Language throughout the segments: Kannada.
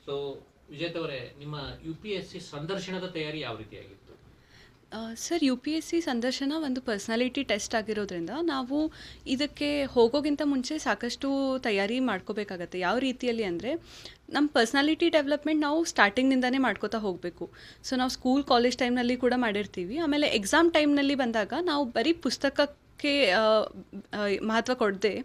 ಸೊ ವಿಜೇತ್ ಅವರೇ, ನಿಮ್ಮ ಯು ಪಿ ಎಸ್ ಸಿ ಸಂದರ್ಶನದ ತಯಾರಿ ಯಾವ ರೀತಿಯಾಗಿತ್ತು? Sir, U P S C ಸಂದರ್ಶನ ಒಂದು ಪರ್ಸ್ನಾಲಿಟಿ ಟೆಸ್ಟ್ ಆಗಿರೋದ್ರಿಂದ ನಾವು ಇದಕ್ಕೆ ಹೋಗೋಕ್ಕಿಂತ ಮುಂಚೆ ಸಾಕಷ್ಟು ತಯಾರಿ ಮಾಡ್ಕೋಬೇಕಾಗತ್ತೆ. ಯಾವ ರೀತಿಯಲ್ಲಿ ಅಂದರೆ, ನಮ್ಮ ಪರ್ಸ್ನಾಲಿಟಿ ಡೆವಲಪ್ಮೆಂಟ್ ನಾವು ಸ್ಟಾರ್ಟಿಂಗ್ನಿಂದನೇ ಮಾಡ್ಕೋತಾ ಹೋಗಬೇಕು. ಸೊ ನಾವು ಸ್ಕೂಲ್ ಕಾಲೇಜ್ ಟೈಮ್ನಲ್ಲಿ ಕೂಡ ಮಾಡಿರ್ತೀವಿ. ಆಮೇಲೆ ಎಕ್ಸಾಮ್ ಟೈಮ್ನಲ್ಲಿ ಬಂದಾಗ ನಾವು ಬರೀ ಪುಸ್ತಕಕ್ಕೆ ಮಹತ್ವ ಕೊಡದೆ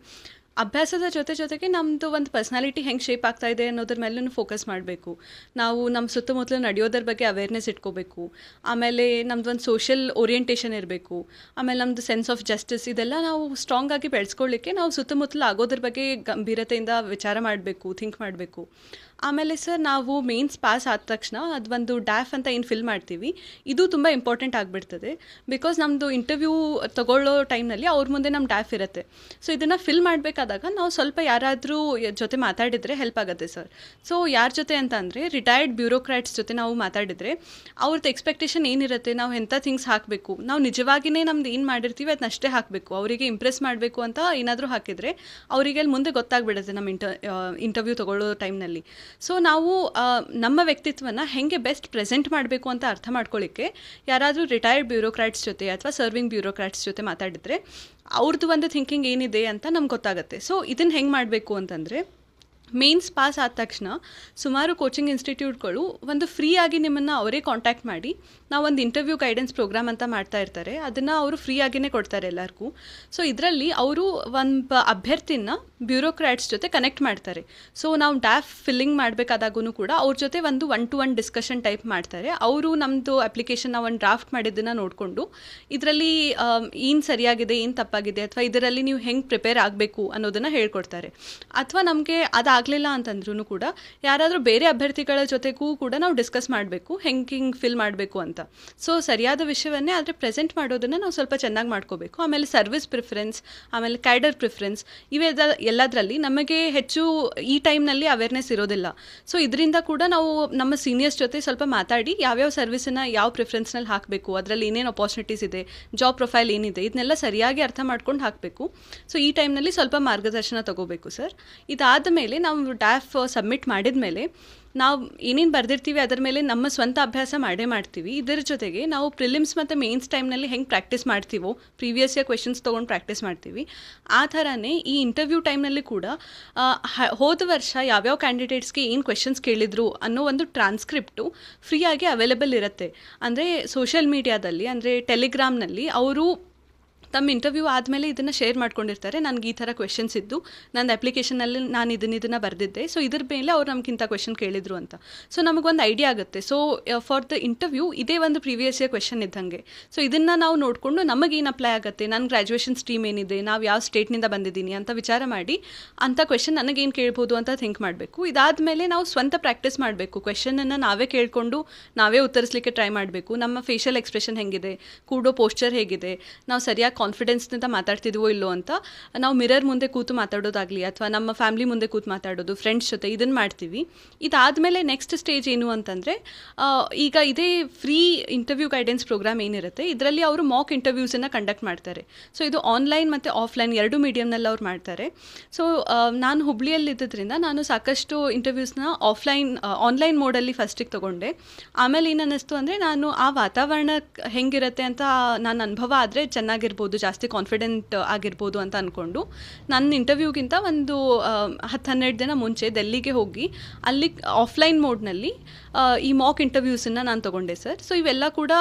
ಅಭ್ಯಾಸದ ಜೊತೆಗೆ ನಮ್ಮದು ಒಂದು ಪರ್ಸ್ನಾಲಿಟಿ ಹೆಂಗೆ ಶೇಪ್ ಆಗ್ತಾ ಇದೆ ಅನ್ನೋದ್ರ ಮೇಲೂ ಫೋಕಸ್ ಮಾಡಬೇಕು. ನಾವು ನಮ್ಮ ಸುತ್ತಮುತ್ತಲು ನಡೆಯೋದ್ರ ಬಗ್ಗೆ ಅವೇರ್ನೆಸ್ ಇಟ್ಕೋಬೇಕು. ಆಮೇಲೆ ನಮ್ದು ಒಂದು ಸೋಷಿಯಲ್ ಓರಿಯೆಂಟೇಷನ್ ಇರಬೇಕು. ಆಮೇಲೆ ನಮ್ಮದು ಸೆನ್ಸ್ ಆಫ್ ಜಸ್ಟಿಸ್, ಇದೆಲ್ಲ ನಾವು ಸ್ಟ್ರಾಂಗ್ ಆಗಿ ಬೆಳೆಸ್ಕೊಳ್ಳಿಕ್ಕೆ ನಾವು ಸುತ್ತಮುತ್ತಲು ಆಗೋದ್ರ ಬಗ್ಗೆ ಗಂಭೀರತೆಯಿಂದ ವಿಚಾರ ಮಾಡಬೇಕು, ಥಿಂಕ್ ಮಾಡಬೇಕು. ಆಮೇಲೆ ಸರ್, ನಾವು ಮೇನ್ಸ್ ಪಾಸ್ ಆದ ತಕ್ಷಣ ಅದೊಂದು ಡ್ಯಾಫ್ ಅಂತ ಏನು ಫಿಲ್ ಮಾಡ್ತೀವಿ, ಇದು ತುಂಬ ಇಂಪಾರ್ಟೆಂಟ್ ಆಗಿಬಿಡ್ತದೆ. ಬಿಕಾಸ್ ನಮ್ಮದು ಇಂಟರ್ವ್ಯೂ ತೊಗೊಳ್ಳೋ ಟೈಮ್ನಲ್ಲಿ ಅವ್ರ ಮುಂದೆ ನಮ್ಮ ಡ್ಯಾಫ್ ಇರುತ್ತೆ. ಸೊ ಇದನ್ನು ಫಿಲ್ ಮಾಡಬೇಕಾದಾಗ ನಾವು ಸ್ವಲ್ಪ ಯಾರಾದರೂ ಜೊತೆ ಮಾತಾಡಿದರೆ ಹೆಲ್ಪ್ ಆಗುತ್ತೆ ಸರ್. ಸೊ ಯಾರ ಜೊತೆ ಅಂತ ಅಂದರೆ, ರಿಟೈರ್ಡ್ ಬ್ಯೂರೋಕ್ರಾಟ್ಸ್ ಜೊತೆ ನಾವು ಮಾತಾಡಿದರೆ ಅವ್ರದ್ದು ಎಕ್ಸ್ಪೆಕ್ಟೇಷನ್ ಏನಿರುತ್ತೆ, ನಾವು ಎಂಥ ಥಿಂಗ್ಸ್ ಹಾಕಬೇಕು, ನಾವು ನಿಜವಾಗಿಯೇ ನಮ್ದು ಏನು ಮಾಡಿರ್ತೀವಿ ಅದನ್ನ ಅಷ್ಟೇ ಹಾಕಬೇಕು. ಅವರಿಗೆ ಇಂಪ್ರೆಸ್ ಮಾಡಬೇಕು ಅಂತ ಏನಾದರೂ ಹಾಕಿದರೆ ಅವರಿಗೆ ಅಲ್ಲಿ ಮುಂದೆ ಗೊತ್ತಾಗ್ಬಿಡುತ್ತೆ ನಮ್ಮ ಇಂಟರ್ವ್ಯೂ ತೊಗೊಳ್ಳೋ ಟೈಮ್ನಲ್ಲಿ. ಸೊ ನಾವು ನಮ್ಮ ವ್ಯಕ್ತಿತ್ವನ ಹೆಂಗೆ ಬೆಸ್ಟ್ ಪ್ರೆಸೆಂಟ್ ಮಾಡಬೇಕು ಅಂತ ಅರ್ಥ ಮಾಡ್ಕೊಳ್ಳಿಕ್ಕೆ ಯಾರಾದರೂ ರಿಟೈರ್ಡ್ ಬ್ಯೂರೋಕ್ರಾಟ್ಸ್ ಜೊತೆ ಅಥವಾ ಸರ್ವಿಂಗ್ ಬ್ಯೂರೋಕ್ರಾಟ್ಸ್ ಜೊತೆ ಮಾತಾಡಿದರೆ ಅವ್ರದ್ದು ಒಂದು ಥಿಂಕಿಂಗ್ ಏನಿದೆ ಅಂತ ನಮ್ಗೆ ಗೊತ್ತಾಗುತ್ತೆ. ಸೊ ಇದನ್ನು ಹೆಂಗೆ ಮಾಡಬೇಕು ಅಂತಂದರೆ, ಮೇನ್ಸ್ ಪಾಸ್ ಆದ ತಕ್ಷಣ ಸುಮಾರು ಕೋಚಿಂಗ್ ಇನ್ಸ್ಟಿಟ್ಯೂಟ್ಗಳು ಒಂದು ಫ್ರೀ ಆಗಿ ನಿಮ್ಮನ್ನು ಅವರೇ ಕಾಂಟ್ಯಾಕ್ಟ್ ಮಾಡಿ ನಾವೊಂದು ಇಂಟರ್ವ್ಯೂ ಗೈಡೆನ್ಸ್ ಪ್ರೋಗ್ರಾಮ್ ಅಂತ ಮಾಡ್ತಾ ಇರ್ತಾರೆ. ಅದನ್ನು ಅವರು ಫ್ರೀ ಆಗಿಯೇ ಕೊಡ್ತಾರೆ ಎಲ್ಲರಿಗೂ. ಸೊ ಇದರಲ್ಲಿ ಅವರು ಒಂದು ಅಭ್ಯರ್ಥಿನ ಬ್ಯೂರೋಕ್ರಾಟ್ಸ್ ಜೊತೆ ಕನೆಕ್ಟ್ ಮಾಡ್ತಾರೆ. ಸೊ ನಾವು ಡ್ಯಾಫ್ ಫಿಲ್ಲಿಂಗ್ ಮಾಡಬೇಕಾದಾಗೂ ಕೂಡ ಅವ್ರ ಜೊತೆ ಒಂದು 1-to-1 ಡಿಸ್ಕಷನ್ ಟೈಪ್ ಮಾಡ್ತಾರೆ. ಅವರು ನಮ್ಮದು ಅಪ್ಲಿಕೇಶನ್ನ ಒಂದು ಡ್ರಾಫ್ಟ್ ಮಾಡಿದ್ದನ್ನು ನೋಡಿಕೊಂಡು ಇದರಲ್ಲಿ ಏನು ಸರಿಯಾಗಿದೆ, ಏನು ತಪ್ಪಾಗಿದೆ, ಅಥವಾ ಇದರಲ್ಲಿ ನೀವು ಹೆಂಗೆ ಪ್ರಿಪೇರ್ ಆಗಬೇಕು ಅನ್ನೋದನ್ನು ಹೇಳ್ಕೊಡ್ತಾರೆ. ಅಥವಾ ನಮಗೆ ಅದಾಗಲಿಲ್ಲ ಅಂತಂದ್ರೂ ಕೂಡ ಯಾರಾದರೂ ಬೇರೆ ಅಭ್ಯರ್ಥಿಗಳ ಜೊತೆಗೂ ಕೂಡ ನಾವು ಡಿಸ್ಕಸ್ ಮಾಡಬೇಕು, ಹೆಂಗೆ ಫಿಲ್ ಮಾಡಬೇಕು ಅಂತ. ಸೊ ಸರಿಯಾದ ವಿಷಯವನ್ನೇ ಆದರೆ ಪ್ರೆಸೆಂಟ್ ಮಾಡೋದನ್ನು ನಾವು ಸ್ವಲ್ಪ ಚೆನ್ನಾಗಿ ಮಾಡ್ಕೋಬೇಕು. ಆಮೇಲೆ ಸರ್ವಿಸ್ ಪ್ರಿಫರೆನ್ಸ್, ಆಮೇಲೆ ಕ್ಯಾಡರ್ ಪ್ರಿಫರೆನ್ಸ್, ಎಲ್ಲದರಲ್ಲಿ ನಮಗೆ ಹೆಚ್ಚು ಈ ಟೈಮ್ನಲ್ಲಿ ಅವೇರ್ನೆಸ್ ಇರೋದಿಲ್ಲ. ಸೊ ಇದರಿಂದ ಕೂಡ ನಾವು ನಮ್ಮ ಸೀನಿಯರ್ಸ್ ಜೊತೆ ಸ್ವಲ್ಪ ಮಾತಾಡಿ ಯಾವ್ಯಾವ ಸರ್ವಿಸನ್ನು ಯಾವ ಪ್ರಿಫರೆನ್ಸ್ನಲ್ಲಿ ಹಾಕಬೇಕು, ಅದರಲ್ಲಿ ಏನೇನು ಅಪಾರ್ಚುನಿಟೀಸ್ ಇದೆ, ಜಾಬ್ ಪ್ರೊಫೈಲ್ ಏನಿದೆ, ಇದನ್ನೆಲ್ಲ ಸರಿಯಾಗಿ ಅರ್ಥ ಮಾಡ್ಕೊಂಡು ಹಾಕಬೇಕು. ಸೊ ಈ ಟೈಮ್ನಲ್ಲಿ ಸ್ವಲ್ಪ ಮಾರ್ಗದರ್ಶನ ತಗೋಬೇಕು ಸರ್. ಇದಾದ ಮೇಲೆ ನಾವು ಡ್ಯಾಫ್ ಸಬ್ಮಿಟ್ ಮಾಡಿದ ಮೇಲೆ ನಾವು ಏನೇನು ಬರೆದಿರ್ತೀವಿ ಅದರ ಮೇಲೆ ನಮ್ಮ ಸ್ವಂತ ಅಭ್ಯಾಸ ಮಾಡ್ತೀವಿ. ಇದರ ಜೊತೆಗೆ ನಾವು ಪ್ರಿಲಿಮ್ಸ್ ಮತ್ತು ಮೇನ್ಸ್ ಟೈಮ್ನಲ್ಲಿ ಹೆಂಗೆ ಪ್ರಾಕ್ಟೀಸ್ ಮಾಡ್ತೀವೋ, ಪ್ರೀವಿಯಸ್ ಇಯರ್ ಕ್ವೆಶನ್ಸ್ ತೊಗೊಂಡು ಪ್ರಾಕ್ಟೀಸ್ ಮಾಡ್ತೀವಿ, ಆ ಥರನೇ ಈ ಇಂಟರ್ವ್ಯೂ ಟೈಮ್ನಲ್ಲಿ ಕೂಡ ಹೋದ ವರ್ಷ ಯಾವ್ಯಾವ ಕ್ಯಾಂಡಿಡೇಟ್ಸ್ಗೆ ಏನು ಕ್ವೆಶನ್ಸ್ ಕೇಳಿದ್ರು ಅನ್ನೋ ಒಂದು ಟ್ರಾನ್ಸ್ಕ್ರಿಪ್ಟು ಫ್ರೀಯಾಗಿ ಅವೈಲೇಬಲ್ ಇರುತ್ತೆ. ಅಂದರೆ ಸೋಷಿಯಲ್ ಮೀಡಿಯಾದಲ್ಲಿ, ಅಂದರೆ ಟೆಲಿಗ್ರಾಮ್ನಲ್ಲಿ ಅವರು ತಮ್ಮ ಇಂಟರ್ವ್ಯೂ ಆದಮೇಲೆ ಇದನ್ನು ಶೇರ್ ಮಾಡ್ಕೊಂಡಿರ್ತಾರೆ. ನನಗೆ ಈ ಥರ ಕ್ವೆಶನ್ಸ್ ಇದ್ದು, ನನ್ನ ಅಪ್ಲಿಕೇಶನಲ್ಲಿ ನಾನು ಇದನ್ನು ಬರೆದಿದ್ದೆ, ಸೊ ಇದ್ರ ಮೇಲೆ ಅವ್ರು ನಮಗಿಂತ ಕ್ವೆಶನ್ ಕೇಳಿದ್ರು ಅಂತ. ಸೊ ನಮಗೊಂದು ಐಡಿಯಾ ಆಗುತ್ತೆ. ಸೊ ಫಾರ್ ದ ಇಂಟರ್ವ್ಯೂ ಇದೇ ಒಂದು ಪ್ರೀವಿಯಸ್ ಇಯರ್ ಕ್ವೆಶನ್ ಇದ್ದಂಗೆ. ಸೊ ಇದನ್ನು ನಾವು ನೋಡಿಕೊಂಡು ನಮಗೇನು ಅಪ್ಲೈ ಆಗುತ್ತೆ, ನನ್ನ ಗ್ರ್ಯಾಜುಯೇಷನ್ ಸ್ಟ್ರೀಮ್ ಏನಿದೆ, ನಾವು ಯಾವ ಸ್ಟೇಟ್ನಿಂದ ಬಂದಿದ್ದೀನಿ ಅಂತ ವಿಚಾರ ಮಾಡಿ ಅಂಥ ಕ್ವೆಶನ್ ನನಗೇನು ಕೇಳ್ಬೋದು ಅಂತ ಥಿಂಕ್ ಮಾಡಬೇಕು. ಇದಾದಮೇಲೆ ನಾವು ಸ್ವಂತ ಪ್ರಾಕ್ಟೀಸ್ ಮಾಡಬೇಕು. ಕ್ವೆಶನನ್ನು ನಾವೇ ಕೇಳಿಕೊಂಡು ನಾವೇ ಉತ್ತರಿಸಲಿಕ್ಕೆ ಟ್ರೈ ಮಾಡಬೇಕು. ನಮ್ಮ ಫೇಶಿಯಲ್ ಎಕ್ಸ್ಪ್ರೆಷನ್ ಹೆಂಗಿದೆ, ಕೂಡೋ ಪೋಸ್ಚರ್ ಹೇಗಿದೆ, ನಾವು ಸರಿಯಾಗಿ ಕಾನ್ಫಿಡೆನ್ಸ್ನಿಂದ ಮಾತಾಡ್ತಿದ್ವೋ ಇಲ್ಲೋ ಅಂತ ನಾವು ಮಿರರ್ ಮುಂದೆ ಕೂತು ಮಾತಾಡೋದಾಗಲಿ ಅಥವಾ ನಮ್ಮ ಫ್ಯಾಮಿಲಿ ಮುಂದೆ ಕೂತು ಮಾತಾಡೋದು, ಫ್ರೆಂಡ್ಸ್ ಜೊತೆ, ಇದನ್ನು ಮಾಡ್ತೀವಿ. ಇದಾದಮೇಲೆ ನೆಕ್ಸ್ಟ್ ಸ್ಟೇಜ್ ಏನು ಅಂತಂದರೆ, ಈಗ ಇದೇ ಫ್ರೀ ಇಂಟರ್ವ್ಯೂ ಗೈಡೆನ್ಸ್ ಪ್ರೋಗ್ರಾಮ್ ಏನಿರುತ್ತೆ ಇದರಲ್ಲಿ ಅವರು ಮಾಕ್ ಇಂಟರ್ವ್ಯೂಸನ್ನು ಕಂಡಕ್ಟ್ ಮಾಡ್ತಾರೆ. ಸೊ ಇದು ಆನ್ಲೈನ್ ಮತ್ತು ಆಫ್ಲೈನ್ ಎರಡು ಮೀಡಿಯಮ್ನಲ್ಲಿ ಅವ್ರು ಮಾಡ್ತಾರೆ. ಸೊ ನಾನು ಹುಬ್ಳಿಯಲ್ಲಿದ್ದರಿಂದ ನಾನು ಸಾಕಷ್ಟು ಇಂಟರ್ವ್ಯೂಸ್ನ ಆನ್ಲೈನ್ ಮೋಡಲ್ಲಿ ಫಸ್ಟಿಗೆ ತೊಗೊಂಡೆ. ಆಮೇಲೆ ಏನು ಅನ್ನಿಸ್ತು ಅಂದರೆ, ನಾನು ಆ ವಾತಾವರಣ ಹೆಂಗಿರುತ್ತೆ ಅಂತ ನನ್ನ ಅನುಭವ ಆದರೆ ಚೆನ್ನಾಗಿರ್ಬೋದು, ಜಾಸ್ತಿ ಕಾನ್ಫಿಡೆಂಟ್ ಆಗಿರ್ಬೋದು ಅಂತ ಅಂದ್ಕೊಂಡು ನನ್ನ ಇಂಟರ್ವ್ಯೂಗಿಂತ ಒಂದು 10-12 ದಿನ ಮುಂಚೆ ಡೆಲ್ಲಿಗೆ ಹೋಗಿ ಅಲ್ಲಿ ಆಫ್ಲೈನ್ ಮೋಡ್ನಲ್ಲಿ ಈ ಮಾಕ್ ಇಂಟರ್ವ್ಯೂಸನ್ನು ನಾನು ತೊಗೊಂಡೆ ಸರ್. ಸೊ ಇವೆಲ್ಲ ಕೂಡ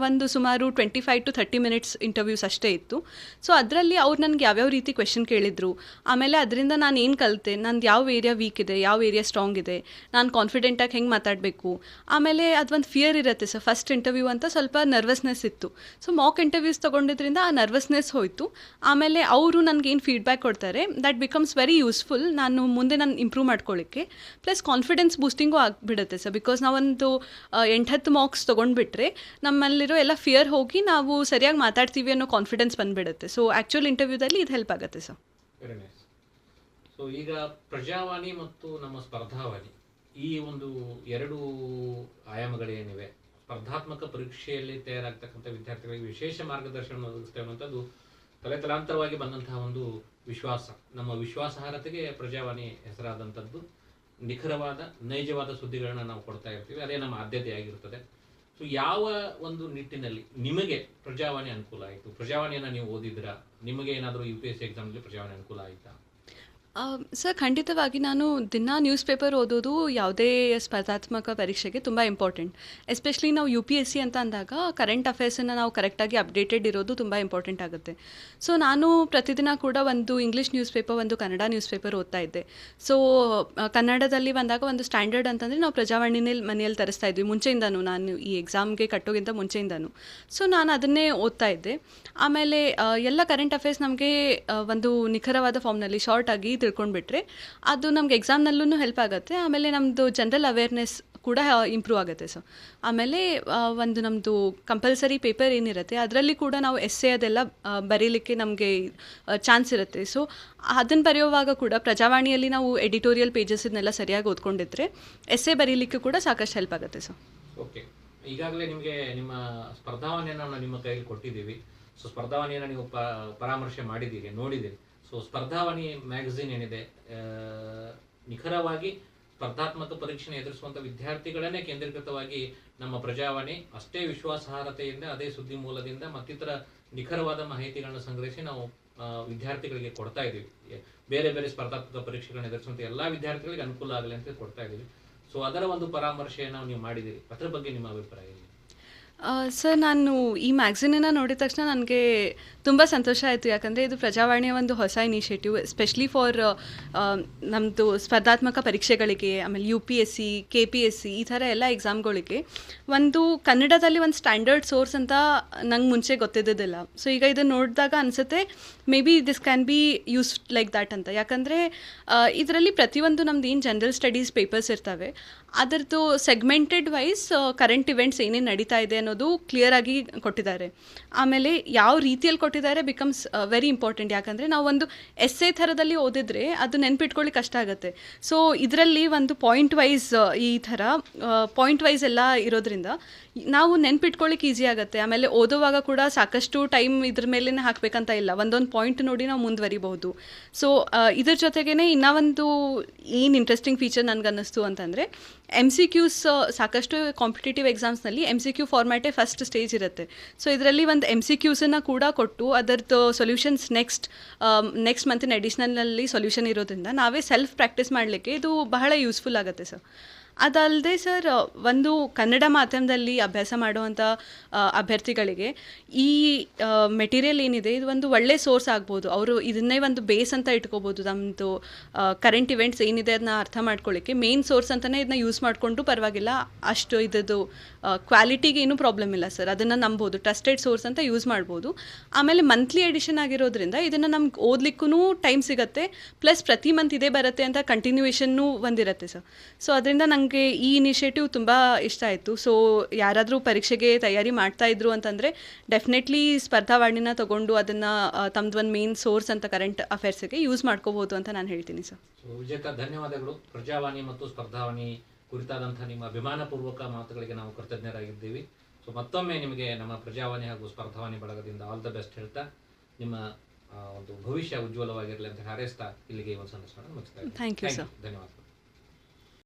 ಒಂದು ಸುಮಾರು 25 to 30 ಮಿನಿಟ್ಸ್ ಇಂಟರ್ವ್ಯೂಸ್ ಅಷ್ಟೇ ಇತ್ತು. ಸೊ ಅದರಲ್ಲಿ ಅವ್ರು ನನಗೆ ಯಾವ್ಯಾವ ರೀತಿ ಕ್ವೆಶನ್ ಕೇಳಿದರು, ಆಮೇಲೆ ಅದರಿಂದ ನಾನು ಏನು ಕಲಿತೆ, ನಂದು ಯಾವ ಏರಿಯಾ ವೀಕ್ ಇದೆ, ಯಾವ ಏರಿಯಾ ಸ್ಟ್ರಾಂಗ್ ಇದೆ, ನಾನು ಕಾನ್ಫಿಡೆಂಟಾಗಿ ಹೆಂಗೆ ಮಾತಾಡಬೇಕು, ಆಮೇಲೆ ಅದೊಂದು ಫಿಯರ್ ಇರುತ್ತೆ ಸರ್. ಫಸ್ಟ್ ಇಂಟರ್ವ್ಯೂ ಅಂತ ಸ್ವಲ್ಪ ನರ್ವಸ್ನೆಸ್ ಇತ್ತು. ಸೊ ಮಾಕ್ ಇಂಟರ್ವ್ಯೂಸ್ ತೊಗೊಂಡಿದ್ರಿಂದ ಆ ನರ್ವಸ್ನೆಸ್ ಹೋಯಿತು. ಆಮೇಲೆ ಅವರು ನನಗೇನು ಫೀಡ್ಬ್ಯಾಕ್ ಕೊಡ್ತಾರೆ ದಟ್ ಬಿಕಮ್ಸ್ ವೆರಿ ಯೂಸ್ಫುಲ್ ನಾನು ಮುಂದೆ ಇಂಪ್ರೂವ್ ಮಾಡ್ಕೊಳ್ಳಿಕ್ಕೆ. ಪ್ಲಸ್ ಕಾನ್ಫಿಡೆನ್ಸ್ ಬೂಸ್ಟಿಂಗು ಆಗಿಬಿಡುತ್ತೆ ಸರ್. ಬಿಕಾಸ್ ನಾವೊಂದು 8-10 ಮಾರ್ಕ್ಸ್ ತೊಗೊಂಡ್ಬಿಟ್ರೆ ನಮ್ಮಲ್ಲಿರೋ ಎಲ್ಲ ಫಿಯರ್ ಹೋಗಿ ನಾವು ಸರಿಯಾಗಿ ಮಾತಾಡ್ತೀವಿ ಅನ್ನೋ ಕಾನ್ಫಿಡೆನ್ಸ್ ಬಂದುಬಿಡುತ್ತೆ. ಸೊ ಆ್ಯಕ್ಚುಯಲ್ ಇಂಟರ್ವ್ಯೂದಲ್ಲಿ ಇದು ಹೆಲ್ಪ್ ಆಗುತ್ತೆ ಸರ್. Very nice. ಸೊ ಈಗ ಪ್ರಜಾವಾಣಿ ಮತ್ತು ನಮ್ಮ ಸ್ಪರ್ಧಾವಾಣಿ, ಈ ಒಂದು ಎರಡು ಆಯಾಮಗಳೇನಿವೆ, ಸ್ಪರ್ಧಾತ್ಮಕ ಪರೀಕ್ಷೆಯಲ್ಲಿ ತಯಾರಾಗ್ತಕ್ಕಂಥ ವಿದ್ಯಾರ್ಥಿಗಳಿಗೆ ವಿಶೇಷ ಮಾರ್ಗದರ್ಶನ ಒದಗಿಸ್ತೇವೆ ಅನ್ನೋಂಥದ್ದು ತಲೆತಲಾಂತರವಾಗಿ ಬಂದಂತಹ ಒಂದು ವಿಶ್ವಾಸ. ನಮ್ಮ ವಿಶ್ವಾಸಾರ್ಹತೆಗೆ ಪ್ರಜಾವಾಣಿ ಹೆಸರಾದಂಥದ್ದು. ನಿಖರವಾದ ನೈಜವಾದ ಸುದ್ದಿಗಳನ್ನ ನಾವು ಕೊಡ್ತಾ ಇರ್ತೀವಿ. ಅದೇ ನಮ್ಮ ಆದ್ಯತೆ ಆಗಿರ್ತದೆ. ಸೊ ಯಾವ ಒಂದು ನಿಟ್ಟಿನಲ್ಲಿ ನಿಮಗೆ ಪ್ರಜಾವಾಣಿ ಅನುಕೂಲ ಆಯಿತು? ಪ್ರಜಾವಾಣಿಯನ್ನು ನೀವು ಓದಿದ್ರಾ? ನಿಮಗೆ ಏನಾದರೂ UPSC ಎಕ್ಸಾಮ್ಗೆ ಪ್ರಜಾವಾಣಿ ಅನುಕೂಲ ಆಯಿತಾ? ಸರ್, ಖಂಡಿತವಾಗಿ ನಾನು ದಿನ ನ್ಯೂಸ್ ಪೇಪರ್ ಓದೋದು ಯಾವುದೇ ಸ್ಪರ್ಧಾತ್ಮಕ ಪರೀಕ್ಷೆಗೆ ತುಂಬ ಇಂಪಾರ್ಟೆಂಟ್. ಎಸ್ಪೆಷಲಿ ನಾವು UPSC ಅಂತ ಅಂದಾಗ ಕರೆಂಟ್ ಅಫೇರ್ಸನ್ನು ನಾವು ಕರೆಕ್ಟಾಗಿ ಅಪ್ಡೇಟೆಡ್ ಇರೋದು ತುಂಬ ಇಂಪಾರ್ಟೆಂಟ್ ಆಗುತ್ತೆ. ಸೊ ನಾನು ಪ್ರತಿದಿನ ಕೂಡ ಒಂದು ಇಂಗ್ಲೀಷ್ ನ್ಯೂಸ್ ಪೇಪರ್, ಒಂದು ಕನ್ನಡ ನ್ಯೂಸ್ ಪೇಪರ್ ಓದ್ತಾ ಇದ್ದೆ. ಸೊ ಕನ್ನಡದಲ್ಲಿ ಬಂದಾಗ ಒಂದು ಸ್ಟ್ಯಾಂಡರ್ಡ್ ಅಂತಂದರೆ ನಾವು ಪ್ರಜಾವಾಣಿನೇ ಮನೆಯಲ್ಲಿ ತರಿಸ್ತಾ ಇದ್ವಿ ಮುಂಚೆಯಿಂದನೂ, ನಾನು ಈ ಎಕ್ಸಾಮ್ಗೆ ಕಟ್ಟೋಗಿಂತ ಮುಂಚೆಯಿಂದನೂ. ಸೊ ನಾನು ಅದನ್ನೇ ಓದ್ತಾ ಇದ್ದೆ. ಆಮೇಲೆ ಎಲ್ಲ ಕರೆಂಟ್ ಅಫೇರ್ಸ್ ನಮಗೆ ಒಂದು ನಿಖರವಾದ ಫಾರ್ಮ್ನಲ್ಲಿ ಶಾರ್ಟಾಗಿ ತಿಳ್ಕೊಂಡ್ಬಿಟ್ರೆ ಅದು ನಮ್ಗೆ ಎಕ್ಸಾಮ್ನಲ್ಲೂ ಹೆಲ್ಪ್ ಆಗುತ್ತೆ. ಆಮೇಲೆ ನಮ್ಮದು ಜನರಲ್ ಅವೇರ್ನೆಸ್ ಕೂಡ ಇಂಪ್ರೂವ್ ಆಗುತ್ತೆ. ಸೊ ಆಮೇಲೆ ಒಂದು ನಮ್ಮದು ಕಂಪಲ್ಸರಿ ಪೇಪರ್ ಏನಿರುತ್ತೆ ಅದರಲ್ಲಿ ಕೂಡ ನಾವು ಎಸ್ಸೆ ಅದೆಲ್ಲ ಬರೀಲಿಕ್ಕೆ ನಮಗೆ ಚಾನ್ಸ್ ಇರುತ್ತೆ. ಸೊ ಅದನ್ನು ಬರೆಯುವಾಗ ಕೂಡ ಪ್ರಜಾವಾಣಿಯಲ್ಲಿ ನಾವು ಎಡಿಟೋರಿಯಲ್ ಪೇಜಸ್ನೆಲ್ಲ ಸರಿಯಾಗಿ ಓದ್ಕೊಂಡಿದ್ರೆ ಎಸ್ಸೆ ಬರೀಲಿಕ್ಕೆ ಕೂಡ ಸಾಕಷ್ಟು ಹೆಲ್ಪ್ ಆಗುತ್ತೆ. ಸೊ ಓಕೆ, ಈಗಾಗಲೇ ನಿಮಗೆ ನಿಮ್ಮ ಸ್ಪರ್ಧಾವಾಣಿಯನ್ನು ನಾವು ನಿಮ್ಮ ಕೈಯಲ್ಲಿ ಕೊಟ್ಟಿದ್ದೀವಿ. ಸೊ ಸ್ಪರ್ಧಾವಾಣಿಯನ್ನು ನೀವು ಪರಾಮರ್ಶೆ ಮಾಡಿದ್ದೀರಿ, ನೋಡಿದ್ದೀರಿ. ಸೊ ಸ್ಪರ್ಧಾವಾಣಿ ಮ್ಯಾಗಝಿನ್ ಏನಿದೆ, ನಿಖರವಾಗಿ ಸ್ಪರ್ಧಾತ್ಮಕ ಪರೀಕ್ಷೆ ಎದುರಿಸುವಂಥ ವಿದ್ಯಾರ್ಥಿಗಳನ್ನೇ ಕೇಂದ್ರೀಕೃತವಾಗಿ ನಮ್ಮ ಪ್ರಜಾವಾಣಿ ಅಷ್ಟೇ ವಿಶ್ವಾಸಾರ್ಹತೆಯಿಂದ, ಅದೇ ಸುದ್ದಿ ಮೂಲದಿಂದ ಮತ್ತಿತರ ನಿಖರವಾದ ಮಾಹಿತಿಗಳನ್ನು ಸಂಗ್ರಹಿಸಿ ನಾವು ವಿದ್ಯಾರ್ಥಿಗಳಿಗೆ ಕೊಡ್ತಾ ಇದ್ದೀವಿ. ಬೇರೆ ಬೇರೆ ಸ್ಪರ್ಧಾತ್ಮಕ ಪರೀಕ್ಷೆಗಳನ್ನು ಎದುರಿಸುವಂಥ ಎಲ್ಲ ವಿದ್ಯಾರ್ಥಿಗಳಿಗೆ ಅನುಕೂಲ ಆಗಲಿ ಅಂತ ಕೊಡ್ತಾ ಇದ್ದೀವಿ. ಸೊ ಅದರ ಒಂದು ಪರಾಮರ್ಶೆಯನ್ನು ನೀವು ಮಾಡಿದ್ದೀರಿ. ಅದರ ಬಗ್ಗೆ ನಿಮ್ಮ ಅಭಿಪ್ರಾಯ ಏನು? ಸರ್, ನಾನು ಈ ಮ್ಯಾಗ್ಝಿನನ್ನು ನೋಡಿದ ತಕ್ಷಣ ನನಗೆ ತುಂಬ ಸಂತೋಷ ಆಯಿತು. ಯಾಕಂದರೆ ಇದು ಪ್ರಜಾವಾಣಿಯ ಒಂದು ಹೊಸ ಇನಿಷಿಯೇಟಿವ್, ಎಸ್ಪೆಷಲಿ ಫಾರ್ ನಮ್ಮದು ಸ್ಪರ್ಧಾತ್ಮಕ ಪರೀಕ್ಷೆಗಳಿಗೆ, ಆಮೇಲೆ UPSC, KPSC ಈ ಥರ ಎಲ್ಲ ಎಕ್ಸಾಮ್ಗಳಿಗೆ ಒಂದು ಕನ್ನಡದಲ್ಲಿ ಒಂದು ಸ್ಟ್ಯಾಂಡರ್ಡ್ ಸೋರ್ಸ್ ಅಂತ ನಂಗೆ ಮುಂಚೆ ಗೊತ್ತಿದ್ದಿದ್ದಿಲ್ಲ. ಸೊ ಈಗ ಇದನ್ನು ನೋಡಿದಾಗ ಅನಿಸುತ್ತೆ may be this can be use like that ಅಂತ. ಯಾಕಂದರೆ ಇದರಲ್ಲಿ ಪ್ರತಿಯೊಂದು ನಮ್ದು ಏನು ಜನರಲ್ ಸ್ಟಡೀಸ್ ಪೇಪರ್ಸ್ ಇರ್ತವೆ ಅದರದ್ದು ಸೆಗ್ಮೆಂಟೆಡ್ ವೈಸ್ ಕರೆಂಟ್ ಇವೆಂಟ್ಸ್ ಏನೇನು ನಡೀತಾ ಇದೆ ಅನ್ನೋದು ಕ್ಲಿಯರಾಗಿ ಕೊಟ್ಟಿದ್ದಾರೆ. ಆಮೇಲೆ ಯಾವ ರೀತಿಯಲ್ಲಿ ಕೊಟ್ಟಿದ್ದಾರೆ ಬಿಕಮ್ಸ್ ವೆರಿ ಇಂಪಾರ್ಟೆಂಟ್. ಯಾಕಂದರೆ ನಾವು ಒಂದು ಎಸ್ಸೆ ಥರದಲ್ಲಿ ಓದಿದ್ರೆ ಅದು ನೆನ್ಪಿಟ್ಕೊಳ್ಳಿಕ್ಕೆ ಕಷ್ಟ ಆಗುತ್ತೆ. ಸೊ ಇದರಲ್ಲಿ ಒಂದು ಪಾಯಿಂಟ್ ವೈಸ್ ಈ ಥರ ಪಾಯಿಂಟ್ ವೈಸ್ ಎಲ್ಲ ಇರೋದ್ರಿಂದ ನಾವು ನೆನ್ಪಿಟ್ಕೊಳ್ಳಿಕ್ಕೆ ಈಸಿ ಆಗುತ್ತೆ. ಆಮೇಲೆ ಓದುವಾಗ ಕೂಡ ಸಾಕಷ್ಟು ಟೈಮ್ ಇದ್ರ ಮೇಲೇ ಹಾಕಬೇಕಂತ ಇಲ್ಲ, ಒಂದೊಂದು ಪಾಯಿಂಟ್ ನೋಡಿ ನಾವು ಮುಂದುವರಿಬಹುದು. ಸೊ ಇದ್ರ ಜೊತೆಗೇ ಇನ್ನೂ ಒಂದು ಏನು ಇಂಟ್ರೆಸ್ಟಿಂಗ್ ಫೀಚರ್ ನನಗನ್ನಿಸ್ತು ಅಂತಂದರೆ MCQs ಸಾಕಷ್ಟು ಕಾಂಪಿಟೇಟಿವ್ ಎಕ್ಸಾಮ್ಸ್ನಲ್ಲಿ MCQ ಫಾರ್ಮ್ಯಾಟೇ ಫಸ್ಟ್ ಸ್ಟೇಜ್ ಇರುತ್ತೆ. ಸೊ ಇದರಲ್ಲಿ ಒಂದು MCQಸನ್ನು ಕೂಡ ಕೊಟ್ಟು ಅದರದ್ದು ಸೊಲ್ಯೂಷನ್ಸ್ ನೆಕ್ಸ್ಟ್ ಮಂತಿನ ಎಡಿಷ್ನಲ್ನಲ್ಲಿ ಸೊಲ್ಯೂಷನ್ ಇರೋದ್ರಿಂದ ನಾವೇ ಸೆಲ್ಫ್ ಪ್ರಾಕ್ಟೀಸ್ ಮಾಡಲಿಕ್ಕೆ ಇದು ಬಹಳ ಯೂಸ್ಫುಲ್ ಆಗುತ್ತೆ ಸರ್. ಅದಲ್ಲದೆ ಸರ್, ಒಂದು ಕನ್ನಡ ಮಾಧ್ಯಮದಲ್ಲಿ ಅಭ್ಯಾಸ ಮಾಡುವಂಥ ಅಭ್ಯರ್ಥಿಗಳಿಗೆ ಈ ಮೆಟೀರಿಯಲ್ ಏನಿದೆ ಇದು ಒಂದು ಒಳ್ಳೆ ಸೋರ್ಸ್ ಆಗ್ಬೋದು. ಅವರು ಇದನ್ನೇ ಒಂದು ಬೇಸ್ ಅಂತ ಇಟ್ಕೋಬೋದು. ನಮ್ಮದು ಕರೆಂಟ್ ಇವೆಂಟ್ಸ್ ಏನಿದೆ ಅದನ್ನ ಅರ್ಥ ಮಾಡ್ಕೊಳ್ಳಿಕ್ಕೆ ಮೇನ್ ಸೋರ್ಸ್ ಅಂತಲೇ ಇದನ್ನ ಯೂಸ್ ಮಾಡಿಕೊಂಡು ಪರವಾಗಿಲ್ಲ, ಅಷ್ಟು ಇದ್ದು ಕ್ವಾಲಿಟಿಗೆ ಏನೂ ಪ್ರಾಬ್ಲಮ್ ಇಲ್ಲ ಸರ್. ಅದನ್ನು ನಂಬೋದು, ಟ್ರಸ್ಟೆಡ್ ಸೋರ್ಸ್ ಅಂತ ಯೂಸ್ ಮಾಡ್ಬೋದು. ಆಮೇಲೆ ಮಂತ್ಲಿ ಎಡಿಷನ್ ಆಗಿರೋದ್ರಿಂದ ಇದನ್ನು ನಮ್ಗೆ ಓದಲಿಕ್ಕೂ ಟೈಮ್ ಸಿಗುತ್ತೆ, ಪ್ಲಸ್ ಪ್ರತಿ ಮಂತ್ ಇದೇ ಬರುತ್ತೆ ಅಂತ ಕಂಟಿನ್ಯೂಯೇಷನ್ನೂ ಒಂದಿರುತ್ತೆ ಸರ್. ಸೊ ಅದರಿಂದ ನನಗೆ ಈ ಇನಿಷಿಯೇಟಿವ್ ತುಂಬ ಇಷ್ಟ ಆಯಿತು. ಸೊ ಯಾರಾದರೂ ಪರೀಕ್ಷೆಗೆ ತಯಾರಿ ಮಾಡ್ತಾಯಿದ್ರು ಅಂತಂದರೆ ಡೆಫಿನೆಟ್ಲಿ ಸ್ಪರ್ಧಾವಾಣಿನ ತೊಗೊಂಡು ಅದನ್ನು ತಮ್ಮದು ಒಂದು ಮೇನ್ ಸೋರ್ಸ್ ಅಂತ ಕರೆಂಟ್ ಅಫೇರ್ಸಿಗೆ ಯೂಸ್ ಮಾಡ್ಕೋಬೋದು ಅಂತ ನಾನು ಹೇಳ್ತೀನಿ ಸರ್. ವಿಜೇತಾ, ಧನ್ಯವಾದಗಳು. ಪ್ರಜಾವಾಣಿ ಮತ್ತು ಸ್ಪರ್ಧಾವಾಣಿ ಕುರಿತಾದಂಥ ನಿಮ್ಮ ಅಭಿಮಾನಪೂರ್ವಕ ಮಾತುಗಳಿಗೆ ನಾವು ಕೃತಜ್ಞರಾಗಿದ್ದೀವಿ. ಸೊ ಮತ್ತೊಮ್ಮೆ ನಿಮಗೆ ನಮ್ಮ ಪ್ರಜಾವಾಣಿ ಹಾಗೂ ಸ್ಪರ್ಧಾವಾಣಿ ಬಳಗದಿಂದ ಆಲ್ ದ ಬೆಸ್ಟ್ ಹೇಳ್ತಾ, ನಿಮ್ಮ ಒಂದು ಭವಿಷ್ಯ ಉಜ್ವಲವಾಗಿರಲಿ ಅಂತ ಹಾರೈಸ್ತಾ ಇಲ್ಲಿಗೆ ಒಂದು ಸಂದರ್ಶನ ಮುಗಿಸ್ತಾ ಇದ್ದೀನಿ. Thank you sir. ಧನ್ಯವಾದಗಳು.